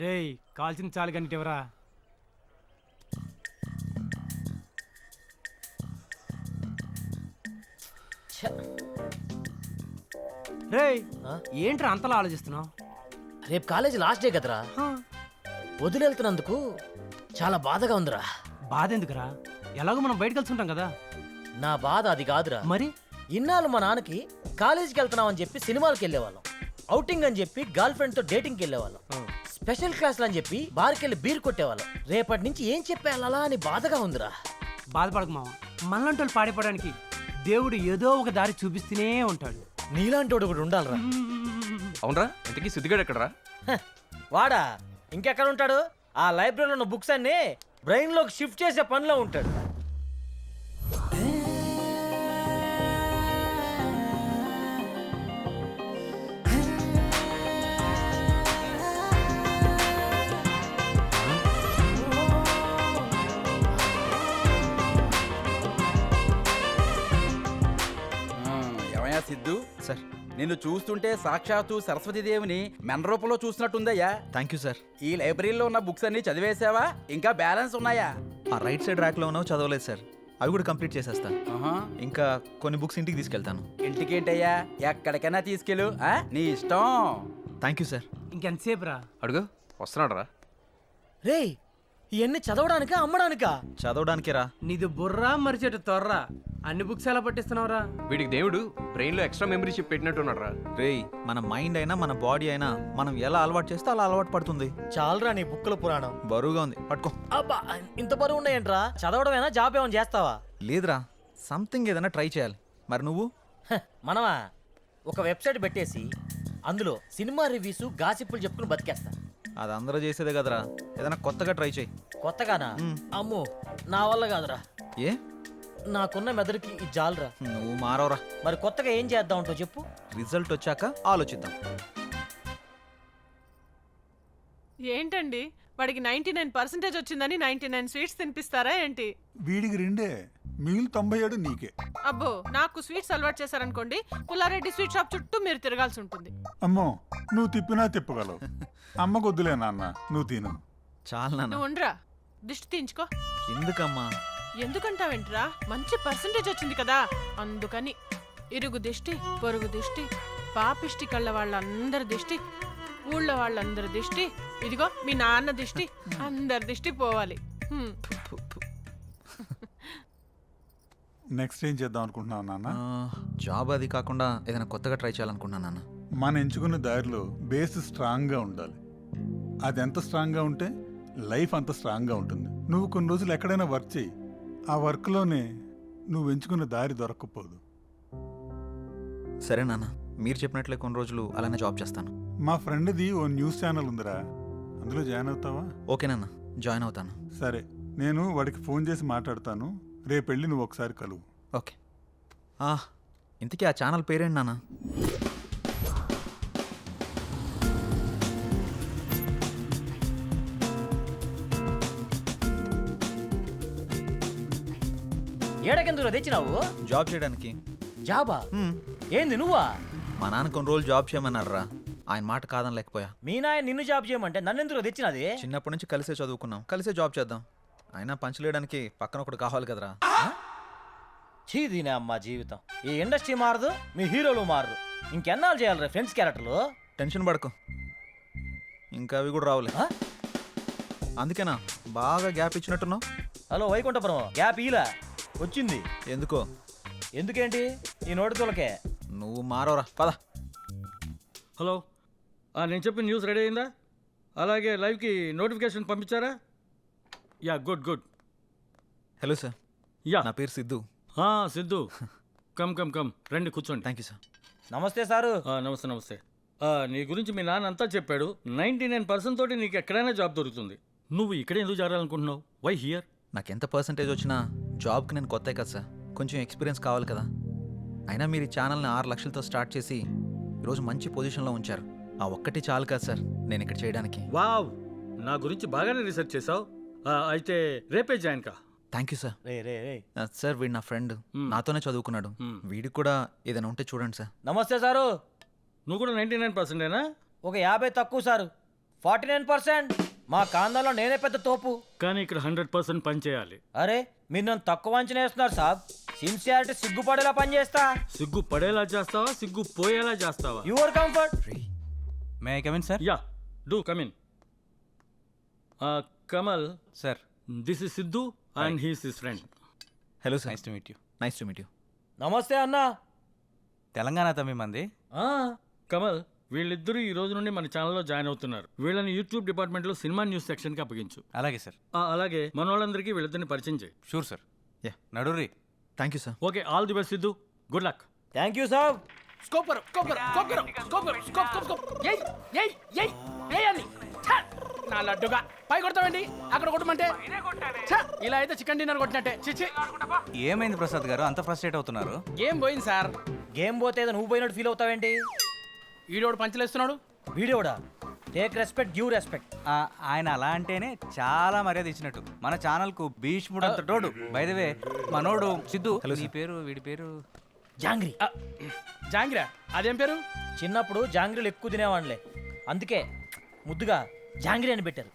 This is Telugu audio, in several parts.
రేయ్ కాల్చిన చాలు కానీ ఎవరా రేయ్ ఏంట్రా అంతలా ఆలోచిస్తున్నావు? రేపు కాలేజీ లాస్ట్ డే కదరా, వదిలేళ్తున్నందుకు చాలా బాధగా ఉందిరా. బాధ ఎందుకురా? ఎలాగో మనం బయట కలిసి ఉంటాం కదా. నా బాధ అది కాదురా. మరి ఇన్నాళ్ళు మా నాన్నకి కాలేజీకి వెళ్తున్నామని చెప్పి సినిమాలకు వెళ్ళేవాళ్ళం, అవుటింగ్ అని చెప్పి గర్ల్ ఫ్రెండ్ తో డేటింగ్కి వెళ్ళేవాళ్ళం, స్పెషల్ క్లాసులు అని చెప్పి బార్కి వెళ్ళి బీర్ కొట్టేవాళ్ళం. రేపటి నుంచి ఏం చెప్పేయాలా అని బాధగా ఉందిరా. బాధపడకు మామ, మనలాంటి వాళ్ళు పాడిపోవడానికి దేవుడు ఏదో ఒక దారి చూపిస్తూనే ఉంటాడు. నీలాంటి వాడు కూడా ఉండాలిరా. అవునరా, ఇంతకీ సిద్ధిగాడు ఎక్కడరా? వాడా ఇంకెక్కడ ఉంటాడు? ఆ లైబ్రరీలో ఉన్న బుక్స్ అన్ని బ్రెయిన్ లోకి షిఫ్ట్ చేసే పనిలో ఉంటాడు. ఏమయ్యా సిద్ధు సార్, నిన్ను చూస్తుంటే సాక్షాత్తు సరస్వతీదేవిని మెన రూపంలో చూసినట్టుందయ్యా. Thank you sir. ఈ లైబ్రరీలో ఉన్న బుక్స్ అన్ని చదివేశావా? ఇంకా బ్యాలెన్స్ ఉన్నాయా? ఆ రైట్ సైడ్ ర్యాక్లో ఉన్నావు, చదవలేదు సార్. అవి కూడా కంప్లీట్ చేసేస్తా. ఆహా. ఇంకా కొన్ని బుక్స్ ఇంటికి తీసుకెళ్తాను. ఇంటికేంటయ్యా, ఎక్కడికైనా తీసుకెళ్ళు, నీ ఇష్టం. Thank you sir. ఇంకెంతసేపు రా? అడుగు, వస్తున్నాడు రా. రేయ్, ఇవన్నీ చదవడానికా అమ్మడానికా? చదవడానికే రా. నీది బుర్రా మరిచేట తొర్రా, అన్ని బుక్స్ ఎలా పట్టిస్తున్నావురా? వీడికి దేవుడు బ్రెయిన్ లో ఎక్స్ట్రా మెమరీ చిప్ పెట్టినట్టున్నాడు రా. రేయ్, మన మైండ్ అయినా మన బాడీ అయినా మనం ఎలా అలవాటు చేస్తే అలా అలవాటు పడుతుంది. చాలరా నీ బుక్కుల పురాణం. బరువుగా ఉంది, పట్టుకో. అబ్బా, ఇంత బరువు ఉన్నాయంట్రా? చదవడమేనా, జాబ్ ఏమైనా చేస్తావా? లేదురా, సంథింగ్ ఏదైనా ట్రై చేయాలి. మరి నువ్వు? మనమా ఒక వెబ్సైట్ పెట్టేసి అందులో సినిమా రివ్యూస్ గాసిప్పులు చెప్పుకుని బతికేస్తా. అది అందరూ చేసేదే కదరా, ఏదైనా కొత్తగా ట్రై చేయి. కొత్తగానా? అమ్మో, నా వల్ల కాదురా. ఏ? నాకున్న మెదడుకి ఇది జాలరా. నువ్వు మారవరా. మరి కొత్తగా ఏం చేద్దాం అంటో చెప్పు. రిజల్ట్ వచ్చాక ఆలోచిద్దాం. ఏంటండి, వాడికి 99% వచ్చిందని 99 స్వీట్స్ తినిపిస్తారా ఏంటి? వీడికి 2 మిగిలిన 97 నీకే. అబ్బో, నాకు స్వీట్స్ అలవాటు చేశారనుకోండి, పుల్లారెడ్డి స్వీట్ షాప్ చుట్టూ మీరు తిరగాల్సి ఉంటుంది. అమ్మో, నువ్వు తిప్పినా తిప్పగలవు. అమ్మకు వద్దులే నాన్న, నువ్వు తిను. చాలా నాన్న. నువ్వు ఉండరా, దిష్టి తీయించుకో. ఎందుకమ్మా? ఎందుకంటావేంట్రా, మంచి పర్సంటేజ్ వచ్చింది కదా అందుకని. ఇరుగు దిష్టి, పొరుగు దిష్టి, పాపిష్టి కళ్ళ వాళ్ళందరి దిష్టి, ఊళ్ళో వాళ్ళందరి దిష్టి, ఇదిగో మీ నాన్న దిష్టి, అందరి దిష్టి పోవాలి. నెక్స్ట్ ఏం చేద్దాం అనుకుంటున్నావు నాన్న? జాబ్ అది కాకుండా ఏదైనా కొత్తగా ట్రై చేయాలనుకుంటున్నాను నాన్న. మనం ఎంచుకున్న దారిలో బేస్ స్ట్రాంగ్గా ఉండాలి. అది ఎంత స్ట్రాంగ్గా ఉంటే లైఫ్ అంత స్ట్రాంగ్గా ఉంటుంది. నువ్వు కొన్ని రోజులు ఎక్కడైనా వర్క్ చేయి, ఆ వర్క్లోనే నువ్వు ఎంచుకున్న దారి దొరక్కపోదు. సరే నాన్న, మీరు చెప్పినట్లే కొన్ని రోజులు అలానే జాబ్ చేస్తాను. మా ఫ్రెండ్ది ఓ న్యూస్ ఛానల్ ఉందిరా, అందులో జాయిన్ అవుతావా? ఓకే నాన్న, జాయిన్ అవుతాను. సరే, నేను వాడికి ఫోన్ చేసి మాట్లాడతాను. రేపు వెళ్ళి నువ్వు ఒకసారి కలువు. ఓకే. ఇంతకీ ఆ ఛానల్ పేరేంటి నాన్న? ఏడకెందుకు తెచ్చినావు? జాబ్ చేయడానికి. జాబా? ఏంది నువ్వా? మా నాన్న కొన్ని రోజులు జాబ్ చేయమన్నారా, ఆయన మాట కాదని లేకపోయా. మీ నాయన నిన్ను జాబ్ చేయమంటే నన్ను ఎందుకు తెచ్చినది? చిన్నప్పటి నుంచి కలిసే చదువుకున్నాం, కలిసే జాబ్ చేద్దాం. అయినా పంచలేయడానికి పక్కన ఒకటి కావాలి కదరా. చీదీనే అమ్మా జీవితం. ఈ ఇండస్ట్రీ మారదు, మీ హీరోలు మారరు. ఇంకెన్నాళ్ళు చేయాలి ఫ్రెండ్స్ క్యారెక్టర్లు? టెన్షన్ పడకు, ఇంకా అవి కూడా రావులే. అందుకేనా బాగా గ్యాప్ ఇచ్చినట్టున్నావు. హలో వైకుంఠపురం, గ్యాప్ ఇలా వచ్చింది. ఎందుకో? ఎందుకేంటి, ఈ నోటి తోలకే. నువ్వు మారవరా, పద. హలో, నేను చెప్పిన న్యూస్ రెడీ అయిందా? అలాగే లైవ్కి నోటిఫికేషన్ పంపించారా? Yeah, good good. Hello sir, yeah, నా పేరు Siddhu. Siddhu, come come come, రండి కూర్చోండి. Thank you sir. నమస్తే సారు. నమస్తే నమస్తే. నీ గురించి మీ నాన్న అంతా చెప్పాడు. 99% తోటి నీకు ఎక్కడైనా జాబ్ దొరుకుతుంది. నువ్వు ఇక్కడ ఎందుకు చేరాలనుకుంటున్నావు? Why here? నాకు ఎంత పర్సంటేజ్ వచ్చినా జాబ్కి నేను కొత్త కదా సార్, కొంచెం ఎక్స్పీరియన్స్ కావాలి కదా. అయినా మీరు ఈ ఛానల్ని 6 లక్షలతో స్టార్ట్ చేసి ఈరోజు మంచి పొజిషన్లో ఉంచారు. ఆ ఒక్కటి చాలు కదా సార్ నేను ఇక్కడ చేయడానికి. వావ్, నా గురించి బాగానే రీసెర్చ్ చేసావు. అయితే రేపే జాయిన్ కా. Thank you sir. Ray ray ray sir, వీడు నా ఫ్రెండ్, నాతోనే చదువుకున్నాడు. వీడికి కూడా ఏదైనా ఉంటే చూడండి సార్. నమస్తే సారు. నువ్వు కూడా 99%ఏనా? ఒక 50 తక్కువ సారు. 49%. మా కాందంలో నేనే పెద్ద తోపు. కానీ ఇక్కడ 100% పని చేయాలి. అరే మీరు నన్ను తక్కువ అంచనా వేస్తున్నారు సాబ్. సిన్సియారిటీ సిగ్గుపడేలా పని చేస్తా. సిగ్గు పడేలా చేస్తావా, సిగ్గు పోయేలా చేస్తావా? Your comfort. May I come in sir? Yeah, do come in. Kamal, sir. This is Siddhu and he's his friend. Hello sir. Nice to meet you. Nice to meet you. నమస్తే అన్నా. తెలంగాణ తమ్మి మంది. కమల్, వీళ్ళిద్దరూ ఈ రోజు నుండి మన ఛానల్లో జాయిన్ అవుతున్నారు. వీళ్ళని యూట్యూబ్ డిపార్ట్మెంట్లో సినిమా న్యూస్ సెక్షన్కి అప్పగించు. అలాగే సార్. అలాగే మన వాళ్ళందరికీ వీళ్ళిద్దరిని పరిచయం చేయి. Sure sir. యా, నడురి. Thank you sir. Okay, all the best Siddhu. Good luck. Thank you సాబ్. నా లడ్డుగా పై కొడతామండి, అక్కడ కొట్టమంటే ఛ, ఇలా అయితే చికెన్ డిన్నర్ కొట్టినట్టే. చిచి, ఏమైంది ప్రసాద్ గారు అంత ఫ్రస్ట్రేట్ అవుతున్నారు? గేమ్ పోయింది సార్. గేమ్ పోతే ఏదో నువ్వు పోయినట్టు ఫీల్ అవుతావేంటి? ఈడోడు పంచలేస్తున్నాడు. వీడియోడా? Take respect, give respect. ఆయన అలా అంటేనే చాలా మర్యాద ఇచ్చినట్టు. మన ఛానల్ కు భీష్ముడు అంత తోడు. బై ద వే మనోడు సిద్ధు. నీ పేరు, వీడి పేరు జాంగ్రీ. జాంగిరా, అదేం పేరు? చిన్నప్పుడు జాంగ్రీలు ఎక్కువ తినేవాళ్ళే, అందుకే ముద్దుగా జాంగ్రీ అని పెట్టారు.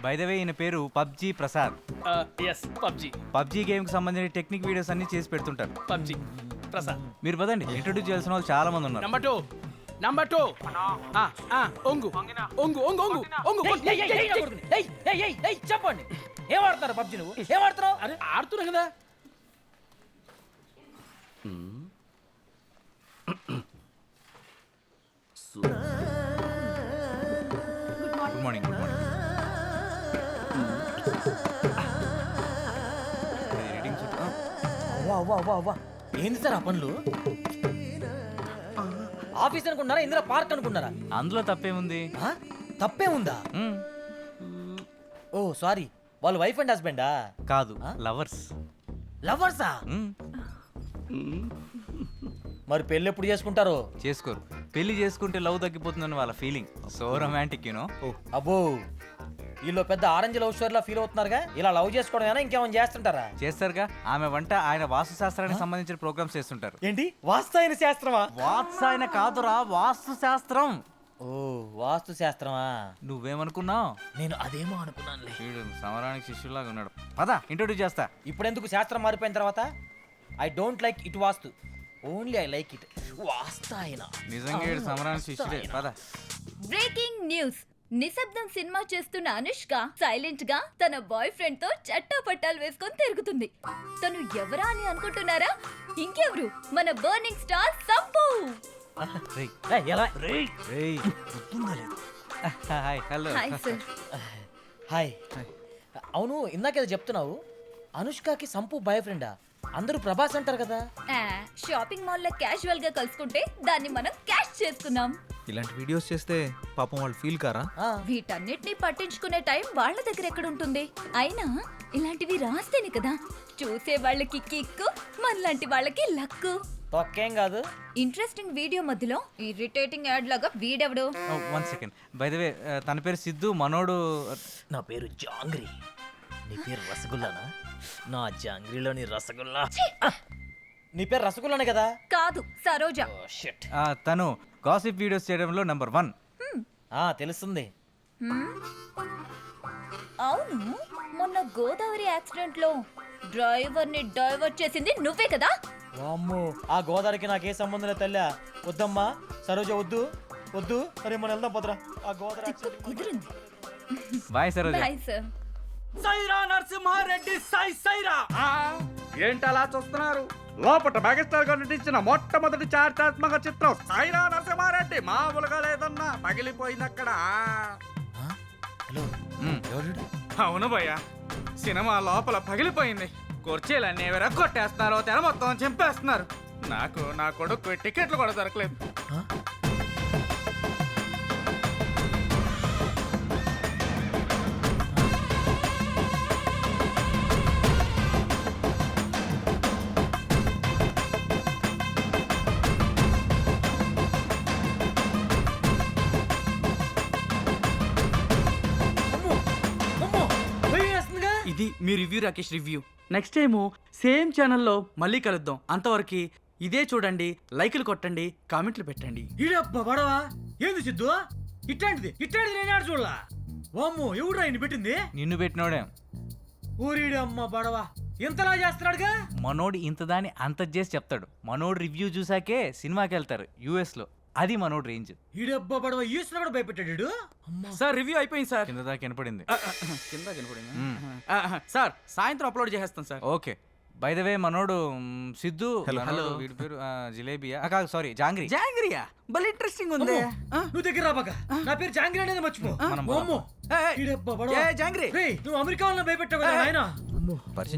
బై ద వే ఈయన పేరు PUBG Prasad. Yes, PUBG. PUBG game కి సంబంధించిన టెక్నిక్ వీడియోస్ అన్ని చేసి పెడుతుంటారు. పబ్జి ప్రసాద్. మీరు పదండి, ఇంట్రొడ్యూస్ చేయాల్సిన వాళ్ళు చాలా మంది ఉన్నారు. Number two. ఒంగు ఒంగు ఒంగు ఒంగు ఒంగు. చెప్పండి, ఏం ఆడుతున్నారు పబ్జి? నువ్వు ఏం ఆడుతున్నావు? అరే ఆడుతున్నా కదా. Good morning. Good morning. అవ్వా అవ్వా అవ్వా అవ్వా, ఏంది సార్ ఆ పనులు? ఆఫీస్ అనుకున్నారా, ఇందులో పార్క్ అనుకున్నారా? అందులో తప్పేముంది? ఆ? తప్పే ఉందా? మ్మ్. ఓ సారీ, వాళ్ళు వైఫ్ అండ్ హస్బెండా? కాదు, లవర్స్. లవర్సా? మరి పెళ్ళి ఎప్పుడు చేసుకుంటారు? చేసుకోరు. పెళ్లి చేసుకుంటే లవ్ తగ్గిపోతుందని వాళ్ళ ఫీలింగ్. So romantic you know. అబ్బో, వీళ్ళు పెద్ద ఆరెంజ్ లవ్ స్టోరీలా ఫీల్ అవుతున్నారుగా. ఇలా లవ్ చేసుకోవడం ఇంకేమైనా చేస్తుంటారా? చేస్తారుగా. ఆమె వంట, ఆయన వాస్తు శాస్త్రానికి సంబంధించిన ప్రోగ్రామ్స్ చేస్తుంటారు. ఏంటి, వాస్తు శాస్త్రమా? వాత్సాయన కాదురా, వాస్తు శాస్త్రం. ఓ, వాస్తు శాస్త్రమా? నువ్వేమనుకున్నావు? నేను అదేమో అనుకున్నానులే. వీడు సమరానికి శిష్యులాగా ఉన్నాడు. పద, ఇంట్రొడ్యూస్ చేస్తా. ఇప్పుడెందుకు శాస్త్రం మారిపోయిన తర్వాత? I don't like it vastu, only I like it వాస్తాయన. నిజంగా వీడు సమరానికి శిష్యుడే. పద. Breaking news. నిశ్శబ్దం సినిమా చేస్తున్న అనుష్క సైలెంట్ గా తన బాయ్ ఫ్రెండ్ తో చట్టా పట్టాలు వేసుకొని తిరుగుతుంది. తను ఎవరా అని అనుకుంటున్నారా? ఇంకెవరు, మన burning star Sampu. Hi. Hello. Hi sir. Hi. అవును, ఇందాకేదో చెప్తున్నావు, అనుష్కకి సంపు బాయ్ ఫ్రెండా? అందరూ ప్రభాస్ అంటారు కదా. షాపింగ్ మాల్ లో క్యాజువల్ గా కలుసుకుంటే దాన్ని మనం క్యాష్ చేసుకున్నాం. ఇలాంటి వీడియోస్ చేస్తే పాపం వాళ్ళు ఫీల్ కారా? వీటన్నిటిని పట్టించుకునే టైం వాళ్ళ దగ్గర ఎక్కడ ఉంటుంది? అయినా ఇలాంటివి రాస్తేనే కదా చూసే వాళ్ళకి కిక్కు, మనలాంటి వాళ్ళకి లక్కు. తొక్కేం కాదు. ఇంట్రెస్టింగ్ వీడియో మధ్యలో ఇరిటేటింగ్ యాడ్ లాగా వీడెవడు? 1 సెకండ్. బై ద వే తన పేరు సిద్ధు, మనోడు. నా పేరు జాంగ్రీ. నీ పేరు రసగుల్లానా? నా జాంగ్రీలోని రసగుల్లా. నీ పేరు రసగుల్లానే కదా? కాదు, సరోజ. తను గాసిప్ వీడియోస్ చేయడంలో నెంబర్ 1. తెలుస్తుంది. అవును, మొన్న గోదావరి యాక్సిడెంట్ లో డ్రైవర్ ని డైవర్ట్ చేసింది నువ్వే కదా? వామ్మో, ఆ గోదావరికి నాకే సంబంధం లేదు తల్లా. వద్దమ్మా సరోజ, వద్దు వద్దు. అరే మనం వెళ్దాం పదరా. ఆ గోదావరి తిక్కు కుదిరింది. Bye Saroja. Bye sir. Sye Raa Narasimha Reddy, Sye Sye Raa. ఏంటలా చూస్తున్నారు? లోపట మెగాస్టార్ గారు నటించిన మొట్టమొదటి చారిత్రాత్మక చిత్రం సైరా నరసింహారెడ్డి. మామూలుగా లేదన్నా, పగిలిపోయింది అక్కడ. హలో, అవును భయ్య, సినిమా లోపల పగిలిపోయింది. కుర్చీలన్నీ ఎవరో కొట్టేస్తున్నారు, తెర మొత్తం చింపేస్తున్నారు. నాకు నా కొడుకు టికెట్లు కూడా దొరకలేదు. ఇది మీ review, Rakesh review. Next time same ఛానల్లో మళ్ళీ కలుద్దాం. అంతవరకు ఇదే చూడండి, లైకులు కొట్టండి, కామెంట్లు పెట్టండి. ఈడబ్బా బడవా. ఏంది సిద్ధు, ఇట్లాంటిది నేను ఆడ చూడలా. వామ్మో ఎవడు ఆయన పెట్టింది? నిన్ను పెట్టినోడే ఊరిడి అమ్మ బడవా ఇంతలా చేస్తున్నాడుగా. మనోడు ఇంత దాన్ని అంత చేసి చెప్తాడు. మనోడు రివ్యూ చూసాకే సినిమాకి వెళ్తారు US లో. అది మనోడు రేంజ్. ఈడబ్బా బడవా ఈశ్వర కూడా భయపెట్టాడు. సార్ రివ్యూ అయిపోయింది సార్. కింద దాకా వినపడింది. కింద కనపడింది సార్. సాయంత్రం అప్లోడ్ చేసేస్తాను sir. Okay. By the way మనోడు సిద్ధు. హలో. వీడి పేరు జిలేబియా కాదు, సారీ జాంగ్రీ. జాంగ్రియా భలే ఇంట్రెస్టింగ్ ఉంది. నువ్వు దగ్గర రాబాక. నా పేరు జాంగ్రీ అనేది మర్చిపో. మనం వామ్మో ఈడబ్బా బడవా. జాంగ్రీ రేయ్, నువ్వు అమెరికా వాళ్ళని భయపెట్టావు కదా నాయనా. పరిచయం